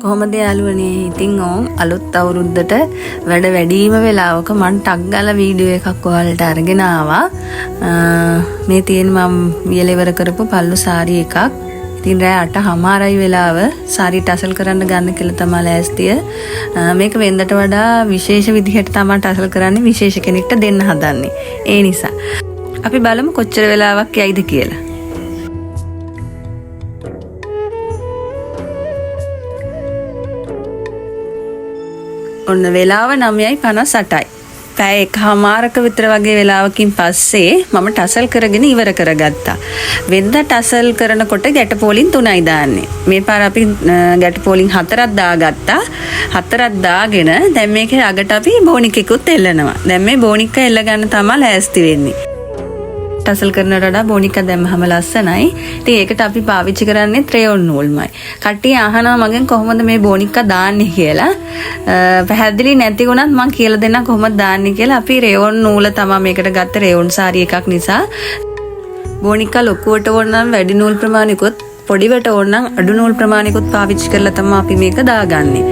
කොහොමද යාළුවනේ ඉතින් ඕන් අලුත් අවුරුද්දට වැඩ වැඩිම වෙලාවක මම ටක් ගාලා වීඩියෝ එකක් ඔයාලට අරගෙන ආවා. මේ තියෙන මම වියලෙවර කරපු පල්ලු සාරි එකක්. ඉතින් රෑ 8:00යි වෙලාව සාරි ටසල් කරන්න ගන්න කියලා තමයි ලෑස්තිය. මේක වෙන්දට වඩා විශේෂ විදිහට තමයි ටසල් කරන්නේ, විශේෂ කෙනෙක්ට දෙන්න හදන්නේ. ඒ නිසා අපි බලමු කොච්චර වෙලාවක් යයිද කියලා. ඔන්න වෙලාව 9:58යි. පැය එකමාරක විතර වගේ වෙලාවකින් පස්සේ මම ටසල් කරගෙන ඉවර කරගත්තා. වෙනදා ටසල් කරනකොට ගැටපෝලින් 3යි දාන්නේ. මේ පාර අපි ගැටපෝලින් 4ක් දාගත්තා. 4ක් දාගෙන දැන් මේකේ අගට අපි බෝනිකෙකුත් එල්ලනවා. දැන් මේ බෝනික එල්ල ගන්න තමයි ලෑස්ති වෙන්නේ. ටසල් කරනට වඩා බෝනික දැම්මම ලස්සනයි. ඉතින් ඒකට අපි පාවිච්චි කරන්නේ ත්‍රේයොන් නූල්මයි. කට්ටිය අහනවා මගෙන් කොහොමද මේ බෝනික දාන්නේ කියලා. පැහැදිලි නැති වුණත් මම කියලා දෙන්නම් කොහොමද දාන්නේ කියලා. අපි රේයොන් නූල තමයි මේකට ගත්ත රේයොන් සාරි එකක් නිසා. බෝනික ලොකුවට ඕන නම් වැඩි නූල් ප්‍රමාණිකුත් පොඩිවට ඕන නම් අඩු නූල් ප්‍රමාණිකුත් පාවිච්චි කරලා තමයි අපි මේක දාගන්නේ.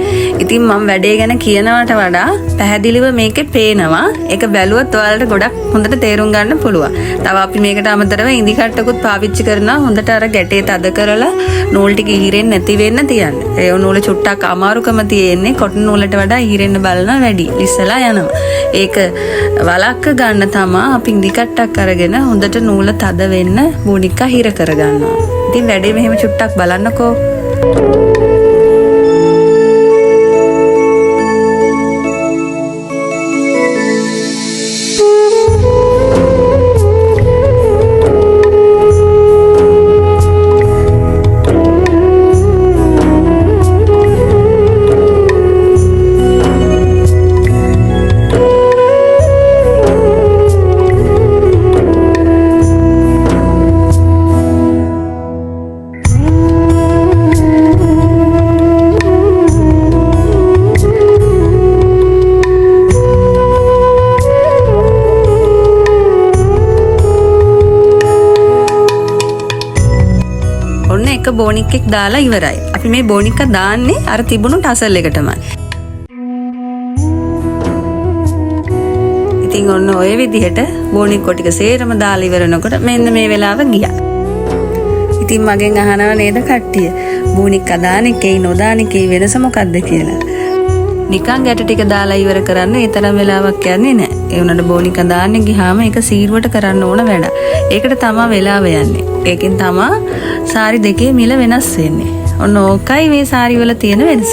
ඉතින් මම වැඩේ ගැන කියනවට වඩා පැහැදිලිව මේකේ පේනවා. ඒක බැලුවොත් ඔයාලට ගොඩක් හොඳට තේරුම් ගන්න පුළුවන්. තව අපි මේකට අමතරව ඉඳි කට්ටකුත් පාවිච්චි කරනවා. හොඳට අර ගැටේ තද කරලා නූල් ටික ඉහිරෙන්නේ නැති වෙන්න තියන්න. ඒ නූල චුට්ටක් අමාරුකම තියෙන්නේ කොටන් නූලට වඩා ඉහිරෙන්න බලන වැඩි. ලිස්සලා යනවා. ඒක වලක්ක ගන්න තමයි අපි ඉඳි කට්ටක් අරගෙන හොඳට නූල තද වෙන්න බෝනික හිර කරගන්නවා. ඉතින් වැඩේ මෙහෙම චුට්ටක් බලන්නකෝ. එක බෝනික් එක දාලා ඉවරයි. අපි මේ බෝනික දාන්නේ අර තිබුණු ටසල් එකටමයි. ඉතින් ඔන්න ඔය විදිහට බෝනික් ටික සේරම දාලා ඉවරනකොට මෙන්න මේ වෙලාව ගියා. ඉතින් මගෙන් අහනවා නේද කට්ටිය බෝනික දාන එකේ නොදාන එකේ වෙනස මොකක්ද කියලා. නිකන් ගැට ටික දාලා ඉවර කරන්න ඒ තරම් වෙලාවක් යන්නේ නැහැ. ඒ උනට බෝනික දාන්න ගියාම ඒක සීරුවට කරන්න ඕන වැඩ. ඒකට තමයි වෙලාව යන්නේ. ඒකෙන් තමයි සාරි දෙකේ මිල වෙනස් වෙන්නේ. ඔන්න ඕකයි මේ සාරි වල තියෙන වෙනස.